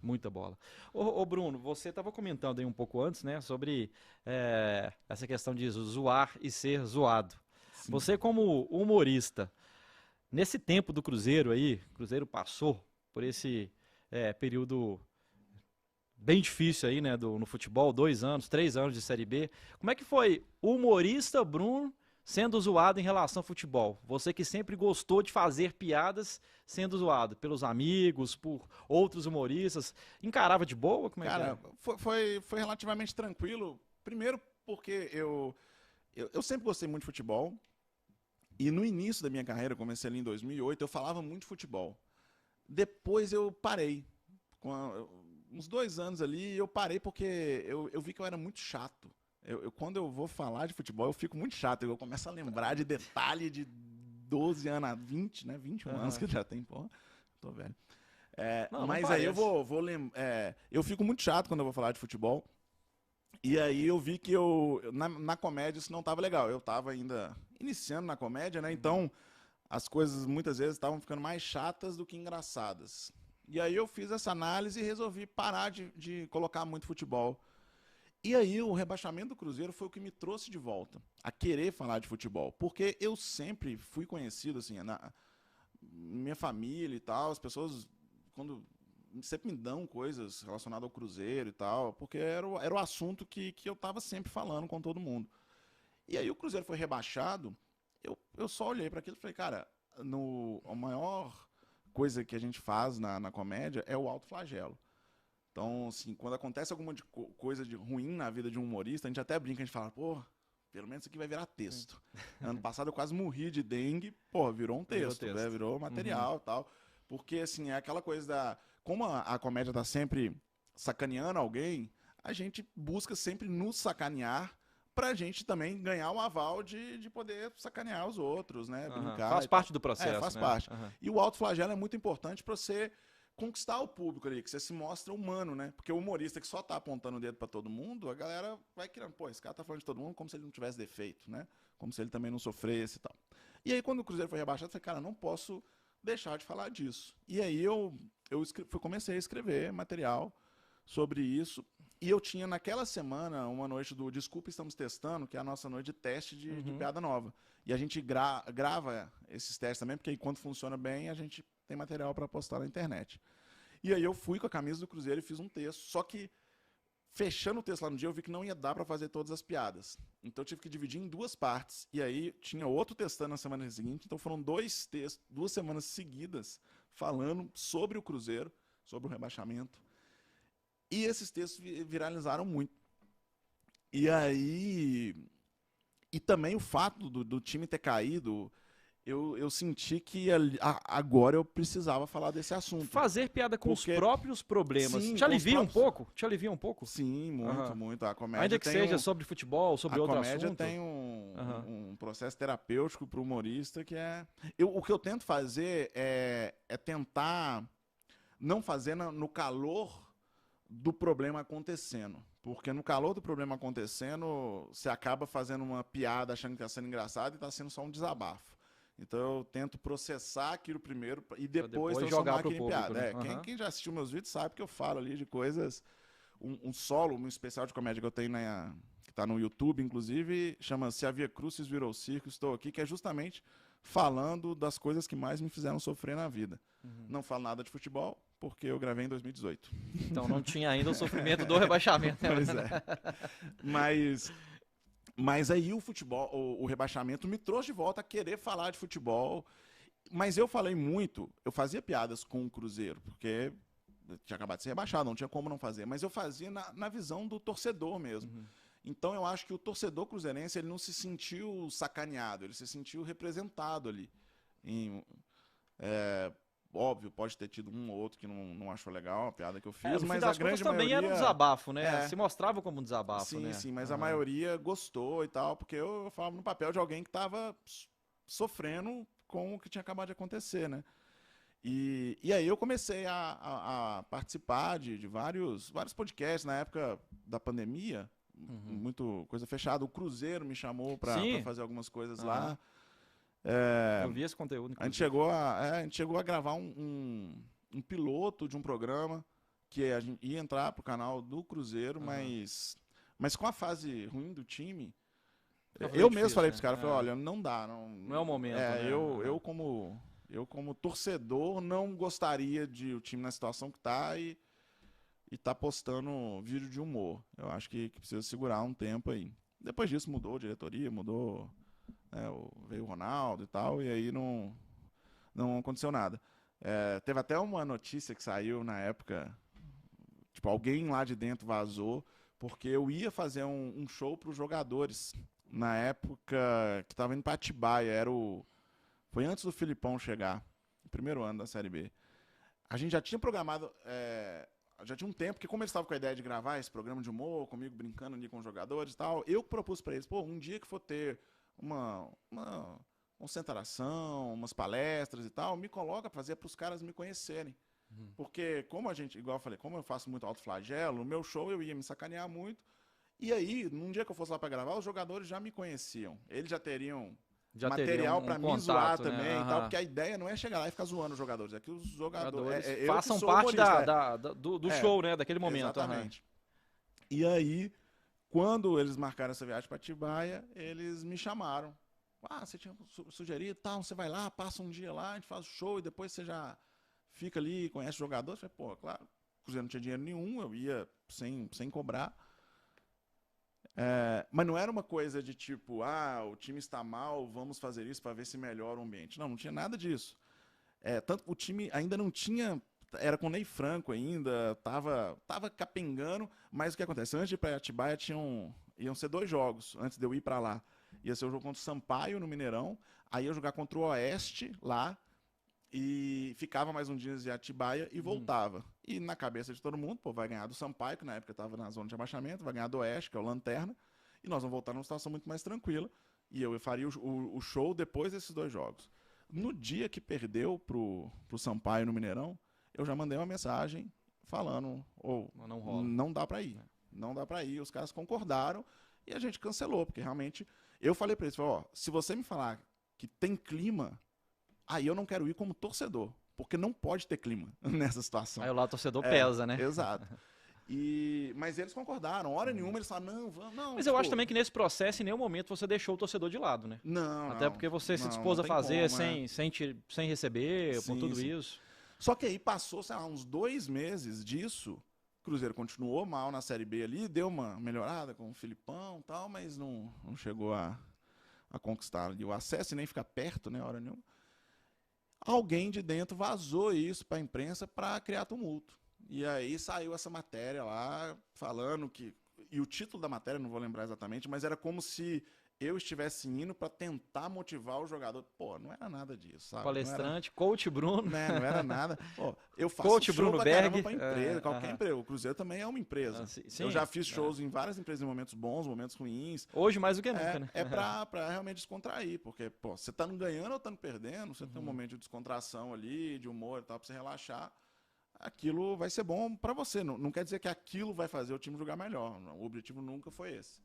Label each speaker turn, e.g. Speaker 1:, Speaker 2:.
Speaker 1: Muita bola. Ô, Bruno, você estava comentando aí um pouco antes, né, sobre essa questão de zoar e ser zoado.
Speaker 2: Sim.
Speaker 1: Você, como humorista, nesse tempo do Cruzeiro aí, o Cruzeiro passou por esse período bem difícil aí, né, no futebol, 2 anos, 3 anos de Série B. Como é que foi o humorista Bruno sendo zoado em relação ao futebol? Você que sempre gostou de fazer piadas sendo zoado pelos amigos, por outros humoristas, encarava de boa? Como é que
Speaker 2: Cara,
Speaker 1: era?
Speaker 2: foi relativamente tranquilo. Primeiro porque eu sempre gostei muito de futebol. E no início da minha carreira, eu comecei ali em 2008, eu falava muito de futebol. Depois eu parei. Uns 2 anos ali, eu parei porque eu vi que eu era muito chato. Quando eu vou falar de futebol, eu fico muito chato. Eu começo a lembrar de detalhe de 12 anos a 20, né? 21 anos que
Speaker 1: Aham.
Speaker 2: eu já tenho, porra. Tô velho.
Speaker 1: Não, não
Speaker 2: Mas aí eu
Speaker 1: parece.
Speaker 2: vou lembrar. Eu fico muito chato quando eu vou falar de futebol. E aí eu vi que na comédia isso não tava legal. Eu tava ainda iniciando na comédia, né?
Speaker 1: Uhum.
Speaker 2: Então as coisas muitas vezes estavam ficando mais chatas do que engraçadas. E aí eu fiz essa análise e resolvi parar de colocar muito futebol. E aí o rebaixamento do Cruzeiro foi o que me trouxe de volta a querer falar de futebol. Porque eu sempre fui conhecido, assim, na minha família e tal, as pessoas, quando sempre me dão coisas relacionadas ao Cruzeiro e tal, porque era o assunto que eu tava sempre falando com todo mundo. E aí o Cruzeiro foi rebaixado, eu só olhei para aquilo e falei, cara, a maior coisa que a gente faz na comédia é o autoflagelo. Então, assim, quando acontece alguma coisa de ruim na vida de um humorista, a gente até brinca, a gente fala, pô, pelo menos isso aqui vai virar
Speaker 1: Sim.
Speaker 2: texto. Ano passado eu quase morri de dengue, pô, virou um
Speaker 1: Virou
Speaker 2: texto,
Speaker 1: texto.
Speaker 2: virou
Speaker 1: Uhum.
Speaker 2: material e tal. Porque, assim, é aquela coisa da. Como a comédia tá sempre sacaneando alguém, a gente busca sempre nos sacanear pra gente também ganhar o aval de poder sacanear os outros, né?
Speaker 1: Aham.
Speaker 2: Brincar
Speaker 1: Faz
Speaker 2: e tal.
Speaker 1: parte do processo,
Speaker 2: Faz
Speaker 1: né?
Speaker 2: parte.
Speaker 1: Aham.
Speaker 2: E o autoflagelo é muito importante pra você conquistar o público ali, que você se mostra humano, né? Porque o humorista que só tá apontando o dedo pra todo mundo, a galera vai querendo, pô, esse cara tá falando de todo mundo como se ele não tivesse defeito, né? Como se ele também não sofresse e tal. E aí, quando o Cruzeiro foi rebaixado, eu falei, cara, não posso deixar de falar disso. E aí comecei a escrever material sobre isso. E eu tinha naquela semana uma noite do Desculpa, Estamos Testando, que é a nossa noite de teste de
Speaker 1: Uhum.
Speaker 2: piada nova. E a gente grava esses testes também, porque enquanto funciona bem, a gente tem material para postar na internet. E aí eu fui com a camisa do Cruzeiro e fiz um texto. Só que, fechando o texto lá no dia, eu vi que não ia dar para fazer todas as piadas. Então eu tive que dividir em duas partes. E aí tinha outro testando na semana seguinte. Então foram dois textos, 2 semanas seguidas, falando sobre o Cruzeiro, sobre o rebaixamento. E esses textos viralizaram muito. E aí. E também o fato do time ter caído, eu senti que agora eu precisava falar desse assunto.
Speaker 1: Fazer piada com os
Speaker 2: Porque,
Speaker 1: próprios problemas.
Speaker 2: sim,
Speaker 1: Te
Speaker 2: com os
Speaker 1: alivia um
Speaker 2: próprios.
Speaker 1: pouco? Te alivia um pouco?
Speaker 2: Sim, muito,
Speaker 1: Aham.
Speaker 2: muito. A
Speaker 1: Ainda
Speaker 2: comédia
Speaker 1: que
Speaker 2: tem
Speaker 1: seja
Speaker 2: um.
Speaker 1: sobre futebol, sobre
Speaker 2: A
Speaker 1: outro
Speaker 2: comédia
Speaker 1: assunto.
Speaker 2: tem
Speaker 1: Aham.
Speaker 2: um processo terapêutico para o humorista que é. O que eu tento fazer é tentar não fazer no calor do problema acontecendo. Porque no calor do problema acontecendo, você acaba fazendo uma piada achando que está sendo engraçado e está sendo só um desabafo. Então eu tento processar aquilo primeiro e
Speaker 1: Pra
Speaker 2: depois
Speaker 1: depois jogar
Speaker 2: transformar
Speaker 1: pro
Speaker 2: aquilo em
Speaker 1: público,
Speaker 2: piada.
Speaker 1: né? Aham.
Speaker 2: Quem já assistiu meus vídeos sabe que eu falo ali de coisas. Um solo, um especial de comédia que eu tenho que está no YouTube, inclusive, chama Se Havia Crucis Virou Circo, Estou Aqui, que é justamente falando das coisas que mais me fizeram sofrer na vida.
Speaker 1: Uhum.
Speaker 2: Não falo nada de futebol, porque eu gravei em 2018.
Speaker 1: Então não tinha ainda o sofrimento do rebaixamento, né?
Speaker 2: Pois é. Mas, mas aí o futebol, o rebaixamento me trouxe de volta a querer falar de futebol. Mas eu falei muito, eu fazia piadas com o Cruzeiro, porque tinha acabado de ser rebaixado, não tinha como não fazer. Mas eu fazia na visão do torcedor mesmo.
Speaker 1: Uhum.
Speaker 2: Então eu acho que o torcedor cruzeirense ele não se sentiu sacaneado, ele se sentiu representado ali. Em, é, óbvio, pode ter tido um ou outro que não achou legal a piada que eu
Speaker 1: É,
Speaker 2: fiz,
Speaker 1: no fim
Speaker 2: mas a
Speaker 1: das contas
Speaker 2: grande
Speaker 1: também era um
Speaker 2: maioria
Speaker 1: desabafo, né?
Speaker 2: é.
Speaker 1: Se mostrava como um desabafo,
Speaker 2: Sim,
Speaker 1: né?
Speaker 2: sim, mas a
Speaker 1: Aham.
Speaker 2: maioria gostou e tal, porque eu falava no papel de alguém que estava sofrendo com o que tinha acabado de acontecer, né? E aí eu comecei a participar de vários podcasts na época da pandemia,
Speaker 1: Uhum.
Speaker 2: muito coisa fechada. O Cruzeiro me chamou para
Speaker 1: Sim.
Speaker 2: fazer algumas coisas
Speaker 1: Aham.
Speaker 2: lá. É,
Speaker 1: Eu vi esse conteúdo,
Speaker 2: a gente
Speaker 1: inclusive.
Speaker 2: chegou a gravar um piloto de um programa que a gente ia entrar pro canal do Cruzeiro, mas com a fase ruim do time, eu mesmo falei pros caras, falei, olha, não dá.
Speaker 1: Não é o momento, né?
Speaker 2: Eu como torcedor não gostaria de o time na situação que tá e tá postando vídeo de humor. Eu acho que precisa segurar um tempo aí. Depois disso mudou a diretoria, mudou, né, veio o Ronaldo e tal, e aí não aconteceu nada. Teve até uma notícia que saiu na época, tipo, alguém lá de dentro vazou, porque eu ia fazer um show para os jogadores, na época que estava indo para Atibaia, foi antes do Filipão chegar, no primeiro ano da Série B. A gente já tinha programado, já tinha um tempo, que como eles estavam com a ideia de gravar esse programa de humor, comigo brincando ali com os jogadores e tal, eu propus para eles, um dia que for ter uma concentração, umas palestras e tal, me coloca para fazer para os caras me conhecerem. Porque como igual eu falei, como eu faço muito autoflagelo, no meu show eu ia me sacanear muito, e aí, num dia que eu fosse lá para gravar, os jogadores já me conheciam. Eles já teriam material para me zoar também, e tal, porque a ideia não é chegar lá e ficar zoando os jogadores, é que os jogadores
Speaker 1: façam parte do show, né, daquele momento.
Speaker 2: Exatamente. E aí, quando eles marcaram essa viagem para Atibaia, eles me chamaram. Você tinha sugerido, tal, você vai lá, passa um dia lá, a gente faz o show e depois você já fica ali, conhece os jogadores. Eu falei, claro, o Cruzeiro não tinha dinheiro nenhum, eu ia sem cobrar. Mas não era uma coisa de tipo, o time está mal, vamos fazer isso para ver se melhora o ambiente. Não tinha nada disso. Tanto o time ainda não tinha, era com o Ney Franco ainda, tava capengando, mas o que acontece? Antes de ir para Atibaia iam ser 2 jogos, antes de eu ir para lá. Ia ser o jogo contra o Sampaio no Mineirão, aí ia jogar contra o Oeste lá, e ficava mais um dia em Atibaia e voltava. E na cabeça de todo mundo, vai ganhar do Sampaio, que na época estava na zona de abaixamento, vai ganhar do Oeste, que é o Lanterna, e nós vamos voltar numa situação muito mais tranquila, e eu faria o show depois desses 2 jogos. No dia que perdeu pro Sampaio no Mineirão, eu já mandei uma mensagem falando, não dá para ir. Não dá para ir, os caras concordaram, e a gente cancelou, porque realmente, eu falei para eles, se você me falar que tem clima, aí eu não quero ir como torcedor, porque não pode ter clima nessa situação.
Speaker 1: Aí o lado torcedor pesa, né?
Speaker 2: Exato. Mas eles concordaram, hora nenhuma eles falaram, não.
Speaker 1: Mas eu acho também que nesse processo, em nenhum momento, você deixou o torcedor de lado, né?
Speaker 2: Não.
Speaker 1: Até porque você se dispôs a fazer sem receber, por tudo isso.
Speaker 2: Só que aí passou, sei lá, uns 2 meses disso, o Cruzeiro continuou mal na Série B ali, deu uma melhorada com o Filipão e tal, mas não chegou a conquistar ali o acesso e nem ficar perto, né, hora nenhuma. Alguém de dentro vazou isso para a imprensa para criar tumulto. E aí saiu essa matéria lá falando que... E o título da matéria, não vou lembrar exatamente, mas era como se eu estivesse indo para tentar motivar o jogador. Não era nada disso, sabe?
Speaker 1: Palestrante, coach Bruno.
Speaker 2: Não era nada. Eu faço
Speaker 1: coach
Speaker 2: show
Speaker 1: Bruno
Speaker 2: pra
Speaker 1: Berg.
Speaker 2: Pra empresa, qualquer empresa. O Cruzeiro também é uma empresa.
Speaker 1: Sim,
Speaker 2: eu já fiz shows em várias empresas em momentos bons, momentos ruins.
Speaker 1: Hoje mais do que nunca, né?
Speaker 2: Pra realmente descontrair, porque, você tá ganhando ou tá perdendo, você tem um momento de descontração ali, de humor e tal, pra você relaxar. Aquilo vai ser bom pra você. Não quer dizer que aquilo vai fazer o time jogar melhor. O objetivo nunca foi esse.